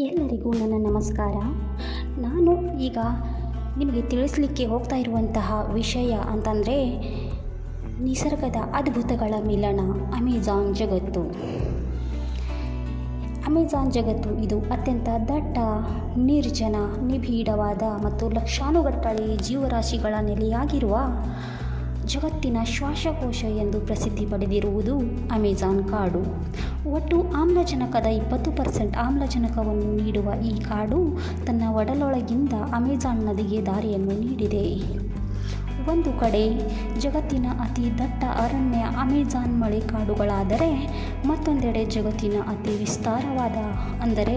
ಎಲ್ಲರಿಗೂ ನನ್ನ ನಮಸ್ಕಾರ. ನಾನು ಈಗ ನಿಮಗೆ ತಿಳಿಸಲಿಕ್ಕೆ ಹೋಗ್ತಾ ಇರುವಂತಹ ವಿಷಯ ಅಂತಂದರೆ ನಿಸರ್ಗದ ಅದ್ಭುತಗಳ ಮಿಲನ ಅಮೆಜಾನ್ ಜಗತ್ತು. ಅಮೆಜಾನ್ ಜಗತ್ತು ಇದು ಅತ್ಯಂತ ದಟ್ಟ, ನಿರ್ಜನ, ನಿಬಿಡವಾದ ಮತ್ತು ಲಕ್ಷಾನುಗಟ್ಟಲೆ ಜೀವರಾಶಿಗಳ ನೆಲೆಯಾಗಿರುವ ಜಗತ್ತಿನ ಶ್ವಾಸಕೋಶ ಎಂದು ಪ್ರಸಿದ್ಧಿ ಪಡೆದಿರುವುದು ಅಮೆಜಾನ್ ಕಾಡು. ಒಟ್ಟು ಆಮ್ಲಜನಕದ 20% ಆಮ್ಲಜನಕವನ್ನು ನೀಡುವ ಈ ಕಾಡು ತನ್ನ ಒಡಲೊಳಗಿಂದ ಅಮೆಜಾನ್ ನದಿಗೆ ದಾರಿಯನ್ನು ನೀಡಿದೆ. ಒಂದು ಕಡೆ ಜಗತ್ತಿನ ಅತಿ ದಟ್ಟ ಅರಣ್ಯ ಅಮೆಜಾನ್ ಮಳೆಕಾಡುಗಳಾದರೆ ಮತ್ತೊಂದೆಡೆ ಜಗತ್ತಿನ ಅತಿ ವಿಸ್ತಾರವಾದ ಅಂದರೆ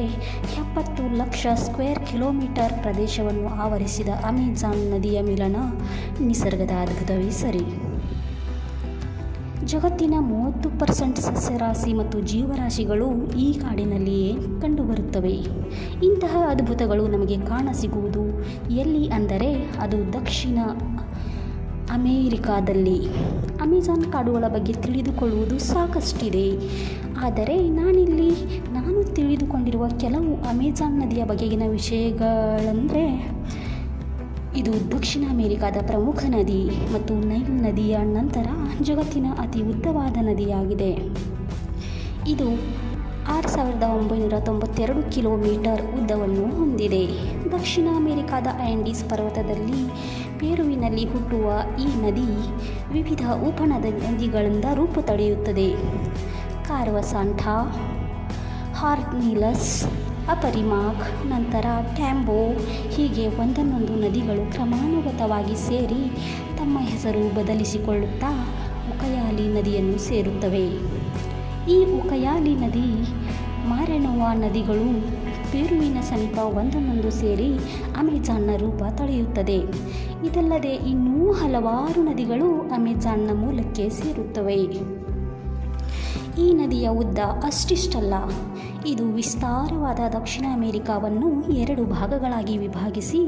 70 ಲಕ್ಷ ಸ್ಕ್ವೇರ್ ಕಿಲೋಮೀಟರ್ ಪ್ರದೇಶವನ್ನು ಆವರಿಸಿದ ಅಮೆಜಾನ್ ನದಿಯ ಮಿಲನ ನಿಸರ್ಗದ ಅದ್ಭುತವೇ ಸರಿ. ಜಗತ್ತಿನ 30% ಸಸ್ಯರಾಶಿ ಮತ್ತು ಜೀವರಾಶಿಗಳು ಈ ಕಾಡಿನಲ್ಲಿಯೇ ಕಂಡುಬರುತ್ತವೆ. ಇಂತಹ ಅದ್ಭುತಗಳು ನಮಗೆ ಕಾಣಸಿಗುವುದು ಎಲ್ಲಿ ಅಂದರೆ ಅದು ದಕ್ಷಿಣ ಅಮೇರಿಕಾದಲ್ಲಿ. ಅಮೆಜಾನ್ ಕಾಡುಗಳ ಬಗ್ಗೆ ತಿಳಿದುಕೊಳ್ಳುವುದು ಸಾಕಷ್ಟಿದೆ, ಆದರೆ ನಾನು ತಿಳಿದುಕೊಂಡಿರುವ ಕೆಲವು ಅಮೆಜಾನ್ ನದಿಯ ಬಗೆಗಿನ ವಿಷಯಗಳೆಂದರೆ ಇದು ದಕ್ಷಿಣ ಅಮೆರಿಕಾದ ಪ್ರಮುಖ ನದಿ ಮತ್ತು ನೈಲ್ ನದಿಯ ನಂತರ ಜಗತ್ತಿನ ಅತಿ ಉದ್ದವಾದ ನದಿಯಾಗಿದೆ. ಇದು 6,992 ಕಿಲೋಮೀಟರ್ ಉದ್ದವನ್ನು ಹೊಂದಿದೆ. ದಕ್ಷಿಣ ಅಮೆರಿಕಾದ ಆಂಡೀಸ್ ಪರ್ವತದಲ್ಲಿ ಪೆರುವಿನಲ್ಲಿ ಹುಟ್ಟುವ ಈ ನದಿ ವಿವಿಧ ಉಪನದಿಗಳಿಂದ ರೂಪ ತಳೆಯುತ್ತದೆ. ಕಾರ್ವಸಾಂಟಾ, ಹಾರ್ನಿಲಸ್, ಅಪರಿಮಾಕ್, ನಂತರ ಟ್ಯಾಂಬೋ ಹೀಗೆ ಒಂದನ್ನೊಂದು ನದಿಗಳು ಕ್ರಮಾನುಗತವಾಗಿ ಸೇರಿ ತಮ್ಮ ಹೆಸರು ಬದಲಿಸಿಕೊಳ್ಳುತ್ತಾ ಉಕಯಾಲಿ ನದಿಯನ್ನು ಸೇರುತ್ತವೆ. ಈ ಉಕಯಾಲಿ ನದಿ, ಮಾರೆನೋವಾ ನದಿಗಳು ಪೆರುವಿನ ಸಮೀಪ ಒಂದನ್ನೊಂದು ಸೇರಿ ಅಮೆಜಾನ್ನ ರೂಪ ತಳೆಯುತ್ತದೆ. ಇದಲ್ಲದೆ ಇನ್ನೂ ಹಲವಾರು ನದಿಗಳು ಅಮೆಜಾನ್ನ ಮೂಲಕ್ಕೆ ಸೇರುತ್ತವೆ. ಈ ನದಿಯ ಉದ್ದ ಅಷ್ಟಿಷ್ಟಲ್ಲ, ಇದು ವಿಸ್ತಾರವಾದ ದಕ್ಷಿಣ ಅಮೆರಿಕಾವನ್ನು 2 ಭಾಗಗಳಾಗಿ ವಿಭಾಗಿಸಿ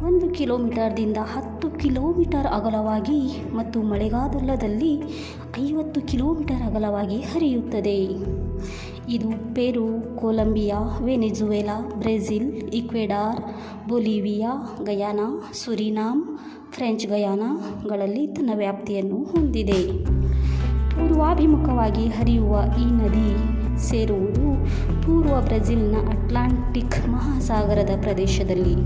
1 ಕಿಲೋಮೀಟರ್ದಿಂದ 10 ಕಿಲೋಮೀಟರ್ ಅಗಲವಾಗಿ ಮತ್ತು ಮಳೆಗಾಲದಲ್ಲಿ 50 ಕಿಲೋಮೀಟರ್ ಅಗಲವಾಗಿ ಹರಿಯುತ್ತದೆ. ಇದು Peru, Colombia, Venezuela, Brazil, Ecuador, Bolivia, Guyana, Suriname, French ಗಯಾನಾಗಳಲ್ಲಿ ತನ್ನ ವ್ಯಾಪ್ತಿಯನ್ನು ಹೊಂದಿದೆ. ಪೂರ್ವಾಭಿಮುಖವಾಗಿ ಹರಿಯುವ ಈ ನದಿ ಸೇರುವುದು ಪೂರ್ವ ಬ್ರೆಜಿಲ್ನ ಅಟ್ಲಾಂಟಿಕ್ ಮಹಾಸಾಗರದ ಪ್ರದೇಶದಲ್ಲಿ.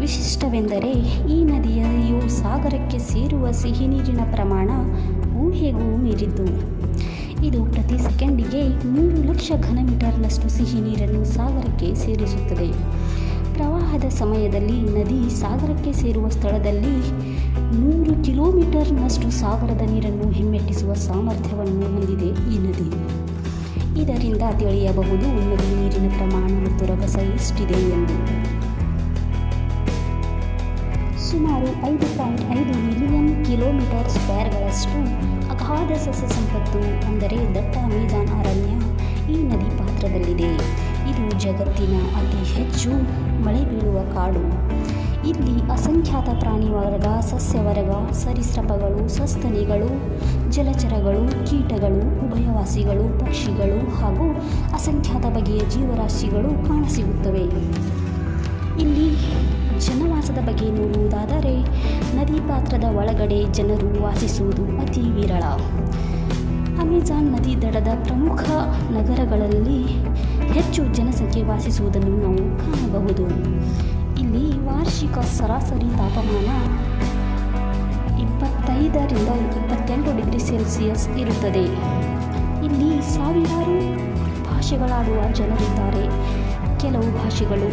ವಿಶಿಷ್ಟವೆಂದರೆ ಈ ನದಿಯು ಸಾಗರಕ್ಕೆ ಸೇರುವ ಸಿಹಿನೀರಿನ ಪ್ರಮಾಣ ಊಹೆಗೂ ಮೀರಿದ್ದು. ಇದು ಪ್ರತಿ ಸೆಕೆಂಡಿಗೆ 3 ಲಕ್ಷ ಘನಮೀಟರ್ನಷ್ಟು ಸಿಹಿ ನೀರನ್ನು ಸಾಗರಕ್ಕೆ ಸೇರಿಸುತ್ತದೆ. ಪ್ರವಾಹದ ಸಮಯದಲ್ಲಿ ನದಿ ಸಾಗರಕ್ಕೆ ಸೇರುವ ಸ್ಥಳದಲ್ಲಿ 100 ಕಿಲೋಮೀಟರ್ನಷ್ಟು ಸಾಗರದ ನೀರನ್ನು ಹಿಮ್ಮೆಟ್ಟಿಸುವ ಸಾಮರ್ಥ್ಯವನ್ನು ಹೊಂದಿದೆ ಈ ನದಿ. ಇದರಿಂದ ತಿಳಿಯಬಹುದು ನದಿ ನೀರಿನ ಪ್ರಮಾಣ ಮತ್ತು ರಭಸ ಎಷ್ಟಿದೆ ಎಂದು. ಸುಮಾರು 5.5 ಮಿಲಿಯನ್ ಕಿಲೋಮೀಟರ್ ಸ್ಕ್ವೇರ್ಗಳಷ್ಟು ಅಗಾಧ ಸಸ್ಯ ಸಂಪತ್ತು ಅಂದರೆ ದಟ್ಟ ಅಮೆಜಾನ್ ಅರಣ್ಯ ಈ ನದಿ ಪಾತ್ರದಲ್ಲಿದೆ. ಇದು ಜಗತ್ತಿನ ಅತಿ ಹೆಚ್ಚು ಮಳೆ ಬೀಳುವ ಕಾಡು. ಇಲ್ಲಿ ಅಸಂಖ್ಯಾತ ಪ್ರಾಣಿವರ್ಗ, ಸಸ್ಯವರ್ಗ, ಸರೀಸೃಪಗಳು, ಸಸ್ತನಿಗಳು, ಜಲಚರಗಳು, ಕೀಟಗಳು, ಉಭಯವಾಸಿಗಳು, ಪಕ್ಷಿಗಳು ಹಾಗೂ ಅಸಂಖ್ಯಾತ ಬಗೆಯ ಜೀವರಾಶಿಗಳು ಕಾಣಸಿಗುತ್ತವೆ. ಇಲ್ಲಿ ಜನವಾಸದ ಬಗ್ಗೆ ನೋಡುವುದಾದರೆ ನದಿ ಪಾತ್ರದ ಒಳಗಡೆ ಜನರು ವಾಸಿಸುವುದು ಅತಿ ವಿರಳ. ಅಮೆಜಾನ್ ನದಿ ದಡದ ಪ್ರಮುಖ ನಗರಗಳಲ್ಲಿ ಹೆಚ್ಚು ಜನಸಂಖ್ಯೆ ವಾಸಿಸುವುದನ್ನು ನಾವು ಕಾಣಬಹುದು. ಇಲ್ಲಿ ವಾರ್ಷಿಕ ಸರಾಸರಿ ತಾಪಮಾನ 25ರಿಂದ 28 ಡಿಗ್ರಿ ಸೆಲ್ಸಿಯಸ್ ಇರುತ್ತದೆ. ಇಲ್ಲಿ ಸಾವಿರಾರು ಭಾಷೆಗಳಾಡುವ ಜನರಿದ್ದಾರೆ. ಕೆಲವು ಭಾಷೆಗಳು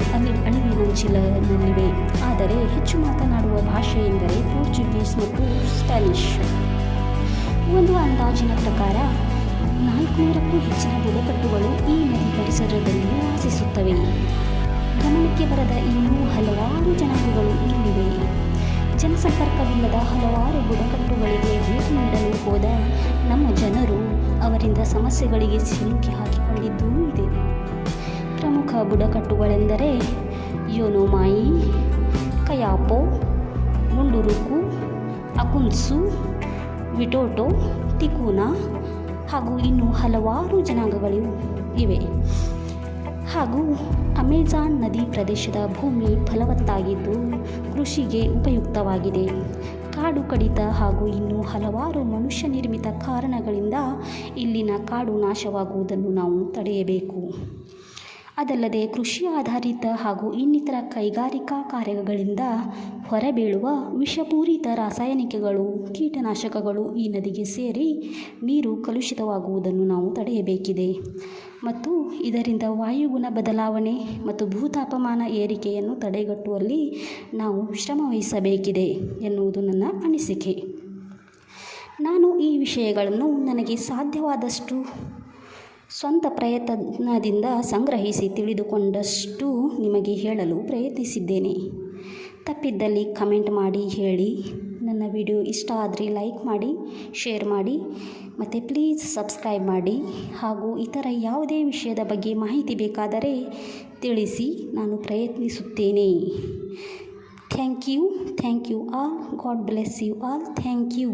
ಅಳಿವಿನಂಚಿನಲ್ಲಿವೆ, ಆದರೆ ಹೆಚ್ಚು ಮಾತನಾಡುವ ಭಾಷೆ ಎಂದರೆ ಪೋರ್ಚುಗೀಸ್ ಮತ್ತು ಸ್ಪ್ಯಾನಿಷ್. ಒಂದು ಅಂದಾಜಿನ ಪ್ರಕಾರ 400ಕ್ಕೂ ಹೆಚ್ಚಿನ ಬುಡಕಟ್ಟುಗಳು ಈ ನದಿ ಪರಿಸರದಲ್ಲಿ ವಾಸಿಸುತ್ತವೆ. ಗಮನಕ್ಕೆ ಬರದ ಇನ್ನೂ ಹಲವಾರು ಜನಾಂಗಗಳು ಇಲ್ಲಿವೆ. ಜನಸಂಪರ್ಕವಿಲ್ಲದ ಹಲವಾರು ಬುಡಕಟ್ಟುಗಳಿಗೆ ಭೇಟಿ ನೀಡಲು ಹೋದ ನಮ್ಮ ಜನರು ಅವರಿಂದ ಸಮಸ್ಯೆಗಳಿಗೆ ಸಿಲುಕಿ ಹಾಕಿಕೊಂಡಿದ್ದೂ ಇದೆ. ಪ್ರಮುಖ ಬುಡಕಟ್ಟುಗಳೆಂದರೆ ಯೋನೋಮಾಯಿ, ಕಯಾಪೋ, ಮುಂಡುರುಕು, ಅಕುನ್ಸು, ವಿಟೋಟೋ, ಟಿಕೂನಾ ಹಾಗೂ ಇನ್ನೂ ಹಲವಾರು ಜನಾಂಗಗಳು ಇವೆ. ಹಾಗೂ ಅಮೆಜಾನ್ ನದಿ ಪ್ರದೇಶದ ಭೂಮಿ ಫಲವತ್ತಾಗಿದ್ದು ಕೃಷಿಗೆ ಉಪಯುಕ್ತವಾಗಿದೆ. ಕಾಡು ಕಡಿತ ಹಾಗೂ ಇನ್ನೂ ಹಲವಾರು ಮನುಷ್ಯ ನಿರ್ಮಿತ ಕಾರಣಗಳಿಂದ ಇಲ್ಲಿನ ಕಾಡು ನಾಶವಾಗುವುದನ್ನು ನಾವು ತಡೆಯಬೇಕು. ಅದಲ್ಲದೆ ಕೃಷಿ ಆಧಾರಿತ ಹಾಗೂ ಇನ್ನಿತರ ಕೈಗಾರಿಕಾ ಕಾರ್ಯಗಳಿಂದ ಹೊರಬೀಳುವ ವಿಷಪೂರಿತ ರಾಸಾಯನಿಕಗಳು, ಕೀಟನಾಶಕಗಳು ಈ ನದಿಗೆ ಸೇರಿ ನೀರು ಕಲುಷಿತವಾಗುವುದನ್ನು ನಾವು ತಡೆಯಬೇಕಿದೆ ಮತ್ತು ಇದರಿಂದ ವಾಯುಗುಣ ಬದಲಾವಣೆ ಮತ್ತು ಭೂತಾಪಮಾನ ಏರಿಕೆಯನ್ನು ತಡೆಗಟ್ಟುವಲ್ಲಿ ನಾವು ಶ್ರಮವಹಿಸಬೇಕಿದೆ ಎನ್ನುವುದು ನನ್ನ ಅನಿಸಿಕೆ. ನಾನು ಈ ವಿಷಯಗಳನ್ನು ನನಗೆ ಸಾಧ್ಯವಾದಷ್ಟು ಸ್ವಂತ ಪ್ರಯತ್ನದಿಂದ ಸಂಗ್ರಹಿಸಿ ತಿಳಿದುಕೊಂಡಷ್ಟು ನಿಮಗೆ ಹೇಳಲು ಪ್ರಯತ್ನಿಸಿದ್ದೇನೆ. ತಪ್ಪಿದ್ದಲ್ಲಿ ಕಮೆಂಟ್ ಮಾಡಿ ಹೇಳಿ. ನನ್ನ ವಿಡಿಯೋ ಇಷ್ಟ ಆದರೆ ಲೈಕ್ ಮಾಡಿ, ಶೇರ್ ಮಾಡಿ ಮತ್ತು ಪ್ಲೀಸ್ ಸಬ್ಸ್ಕ್ರೈಬ್ ಮಾಡಿ. ಹಾಗೂ ಇತರ ಯಾವುದೇ ವಿಷಯದ ಬಗ್ಗೆ ಮಾಹಿತಿ ಬೇಕಾದರೆ ತಿಳಿಸಿ, ನಾನು ಪ್ರಯತ್ನಿಸುತ್ತೇನೆ. Thank you all. God bless you all. Thank you.